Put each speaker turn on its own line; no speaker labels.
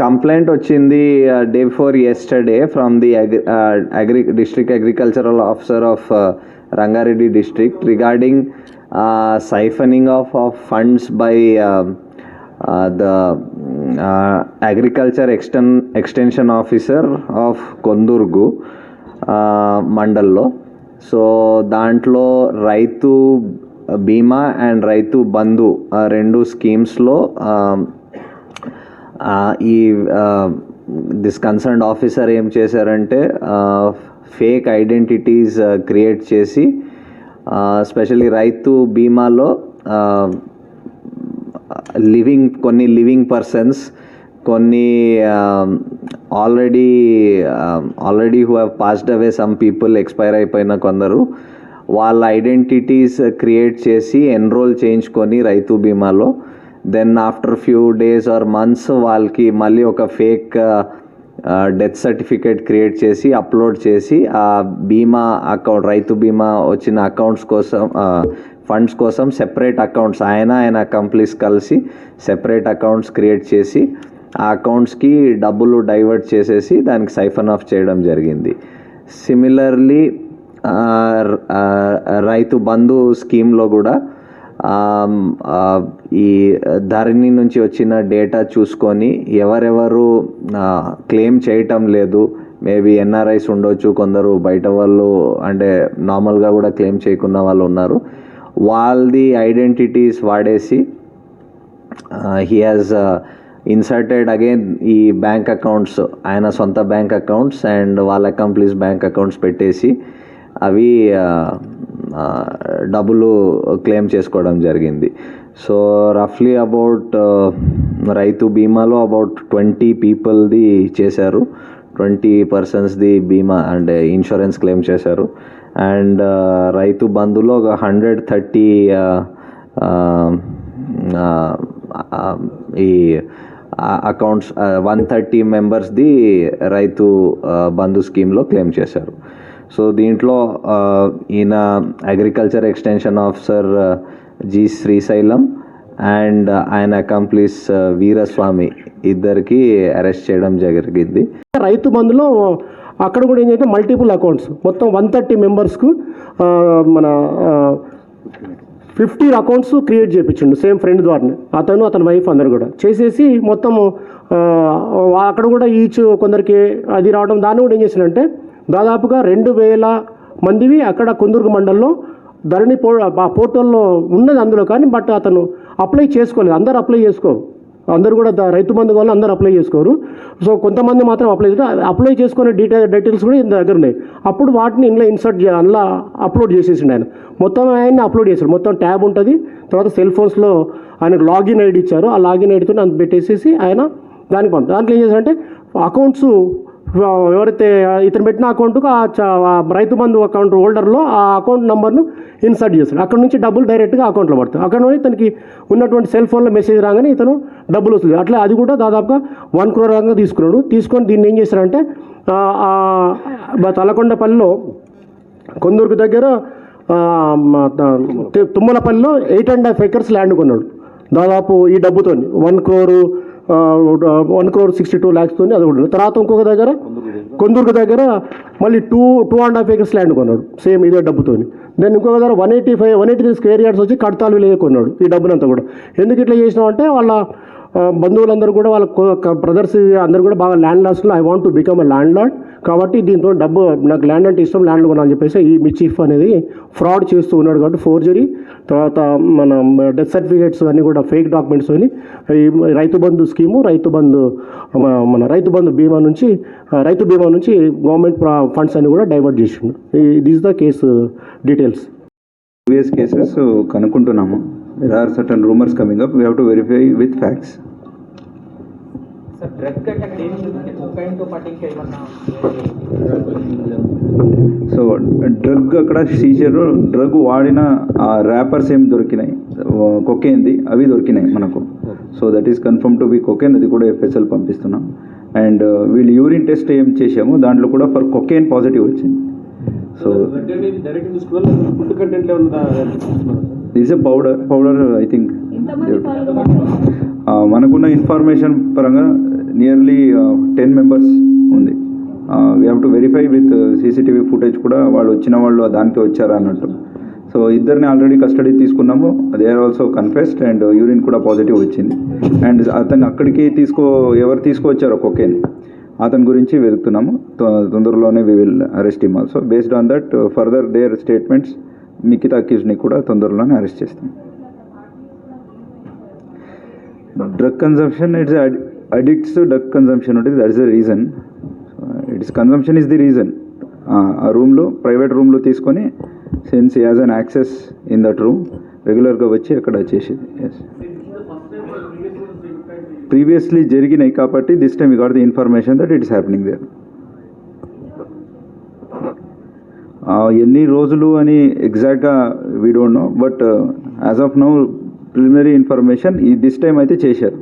Complaint వచ్చింది day before yesterday from the district agricultural officer of Rangareddy district regarding siphoning of funds by the agriculture extension officer of Kondurgu మండల్లో. So దాంట్లో రైతు బీమా and Rythu Bandhu రెండు స్కీమ్స్లో ఈ this concerned officer ఏం చేశారంటే ఫేక్ ఐడెంటిటీస్ క్రియేట్ చేసి స్పెషల్లీ రైతు బీమాలో కొన్ని లివింగ్ పర్సన్స్, కొన్ని already who have passed away some people, expire అయిపోయిన కొందరు, వాళ్ళ ఐడెంటిటీస్ క్రియేట్ చేసి ఎన్రోల్ చేయించుకొని రైతు బీమాలో then after few days or months వాళ్ళకి మళ్ళీ ఒక ఫేక్ డెత్ సర్టిఫికేట్ క్రియేట్ చేసి అప్లోడ్ చేసి ఆ బీమా అకౌంట్, రైతు బీమా వచ్చిన అకౌంట్స్ కోసం, ఫండ్స్ కోసం సెపరేట్ అకౌంట్స్, ఆయన కంప్లీస్ కలిసి సెపరేట్ అకౌంట్స్ క్రియేట్ చేసి ఆ అకౌంట్స్కి డబ్బులు డైవర్ట్ చేసేసి దానికి సైఫన్ ఆఫ్ చేయడం జరిగింది. సిమిలర్లీ రైతు బంధు స్కీమ్లో కూడా ఈ ధరణి నుంచి వచ్చిన డేటా చూసుకొని ఎవరెవరు క్లెయిమ్ చేయటం లేదు, మేబీ ఎన్ఆర్ఐస్ ఉండొచ్చు, కొందరు బయట వాళ్ళు అంటే నార్మల్గా కూడా క్లెయిమ్ చేయకున్న వాళ్ళు ఉన్నారు, వాళ్ళది ఐడెంటిటీస్ వాడేసి హీ హాజ్ ఇన్సర్టెడ్ అగైన్ ఈ బ్యాంక్ అకౌంట్స్, ఆయన సొంత బ్యాంక్ అకౌంట్స్ అండ్ వాళ్ళ అకంప్లీస్ బ్యాంక్ అకౌంట్స్ పెట్టేసి అవి డబ్బులు క్లెయిమ్ చేసుకోవడం జరిగింది. సో రఫ్లీ అబౌట్ రైతు బీమాలో అబౌట్ 20 పీపుల్ది చేశారు, 20 పర్సన్స్ది బీమా అంటే ఇన్సూరెన్స్ క్లెయిమ్ చేశారు. అండ్ రైతు బంధులో ఒక 130 ఈ అకౌంట్స్ 130 మెంబర్స్ది రైతు బంధు స్కీమ్లో క్లెయిమ్ చేశారు. సో దీంట్లో ఈయన agriculture extension officer G Srisailam and ఆయన అకంప్లీస్ వీరస్వామి ఇద్దరికి అరెస్ట్ చేయడం జరిగింది.
రైతు బంధులో అక్కడ కూడా ఏం చేస్తే మల్టిపుల్ అకౌంట్స్ మొత్తం 130 మెంబర్స్కు మన 50 అకౌంట్స్ క్రియేట్ చేయించిండు సేమ్ ఫ్రెండ్ ద్వారానే, అతని వైఫ్ అందరు కూడా చేసేసి మొత్తము అక్కడ కూడా ఈచ్ కొందరికి అది రావడం, దాన్ని కూడా ఏం చేసిందంటే దాదాపుగా 2000 మందివి అక్కడ కొందుర్గు మండలంలో ధరణి పోర్టల్లో ఉన్నది అందులో, కానీ బట్ అతను అప్లై చేసుకోలేదు. అందరు అప్లై చేసుకోరు, అందరు కూడా రైతు బంధు వల్ల అందరు అప్లై చేసుకోరు. సో కొంతమంది మాత్రం అప్లై చేసుకునే డీటెయిల్స్ కూడా ఇంత దగ్గర ఉన్నాయి. అప్పుడు వాటిని ఇంట్లో ఇన్సర్ట్ అందులో అప్లోడ్ చేసేసిండు ఆయన, మొత్తం ఆయన్ని అప్లోడ్ చేశాడు. మొత్తం ట్యాబ్ ఉంటుంది, తర్వాత సెల్ ఫోన్స్లో ఆయనకు లాగిన్ ఐడి ఇచ్చారు, ఆ లాగిన్ ఐడితో అంత పెట్టేసేసి ఆయన దాంట్లో ఏం చేశారంటే అకౌంట్స్ ఎవరైతే ఇతను పెట్టిన అకౌంట్కు ఆ రైతు బంధు అకౌంట్ హోల్డర్లో ఆ అకౌంట్ నెంబర్ను ఇన్సర్ట్ చేస్తాడు. అక్కడ నుంచి డబ్బులు డైరెక్ట్గా అకౌంట్లో పడుతుంది. అక్కడ నుంచి ఇతనికి ఉన్నటువంటి సెల్ ఫోన్లో మెసేజ్ రాగానే ఇతను డబ్బులు వస్తుంది. అట్లా అది కూడా దాదాపుగా 1 crore దాకా తీసుకున్నాడు. తీసుకొని దీన్ని ఏం చేశారంటే తలకొండపల్లిలో కొందరికి దగ్గర తుమ్మలపల్లిలో 8.5 acres ల్యాండ్ కొన్నాడు దాదాపు ఈ డబ్బుతో 1,62 lakhs తోని. అది కూడా తర్వాత ఇంకొక దగ్గర కొందరికి దగ్గర మళ్ళీ 2.5 acres ల్యాండ్ కొన్నాడు సేమ్ ఇదే డబ్బుతోని. దెన్ ఇంకొక దగ్గర 183 square yards వచ్చి కడతాలు విలేజ్ కొన్నాడు ఈ డబ్బునంతా కూడా. ఎందుకు ఇట్లా చేసినాం అంటే వాళ్ళ బంధువులందరూ కూడా వాళ్ళ బ్రదర్స్ అందరూ కూడా బాగా ల్యాండ్ లాస్ట్లో I want to become a land lord, కాబట్టి దీంతో డబ్బు నాకు ల్యాండ్ అంటే ఇష్టం, ల్యాండ్ కొనాలని చెప్పేసి ఈ మిచీఫ్ అనేది ఫ్రాడ్ చేస్తూ ఉన్నాడు. కాబట్టి ఫోర్జరీ, తర్వాత మన డెత్ సర్టిఫికేట్స్ అన్నీ కూడా ఫేక్ డాక్యుమెంట్స్ అని ఈ రైతు బంధు స్కీము, మన రైతు బంధు బీమా నుంచి గవర్నమెంట్ ఫండ్స్ అన్ని కూడా డైవర్ట్ చేసిండు. This the case details.
Previous cases కనుక్కుంటున్నాము. There are certain rumors coming up. We have to verify with facts. So drug అక్కడ సీజర్, డ్రగ్ వాడిన ర్యాపర్స్ ఏం దొరికినాయి, కొకేన్ది అవి దొరికినాయి మనకు. So that is confirm to be cocaine, అది కూడా FSL పంపిస్తున్నాం. అండ్ వీళ్ళు యూరిన్ టెస్ట్ ఏం చేసాము దాంట్లో కూడా ఫర్ కొకేన్ పాజిటివ్ వచ్చింది. So this a powder I think మనకున్న ఇన్ఫర్మేషన్ పరంగా నియర్లీ 10 మెంబర్స్ ఉంది. We have to verify with CCTV footage కూడా వాళ్ళు వచ్చిన వాళ్ళు దానికి వచ్చారా అన్నట్టు. సో ఇద్దరిని ఆల్రెడీ కస్టడీ తీసుకున్నాము. They are also confessed and urine కూడా పాజిటివ్ వచ్చింది. అండ్ అతను అక్కడికి ఎవరు తీసుకువచ్చారో కొకేన్ అతని గురించి వెతుకుతున్నాము. తొందరలోనే we will arrest him also. Based on that further their statements మిగతా అక్యూజ్ని కూడా తొందరలోనే అరెస్ట్ చేస్తాం. Drug consumption it's addicts drug consumption ఉంటుంది. That is the reason. It's consumption is the reason. ఆ రూమ్లో ప్రైవేట్ రూమ్లో తీసుకొని since as an access in that room రెగ్యులర్గా వచ్చి అక్కడ చేసేది. ఎస్, ప్రీవియస్లీ జరిగినాయి కాబట్టి this time you got the information that it's happening there. ఎన్ని రోజులు అని ఎగ్జాక్ట్గా we don't know, but as of now preliminary information this time అయితే చేశారు.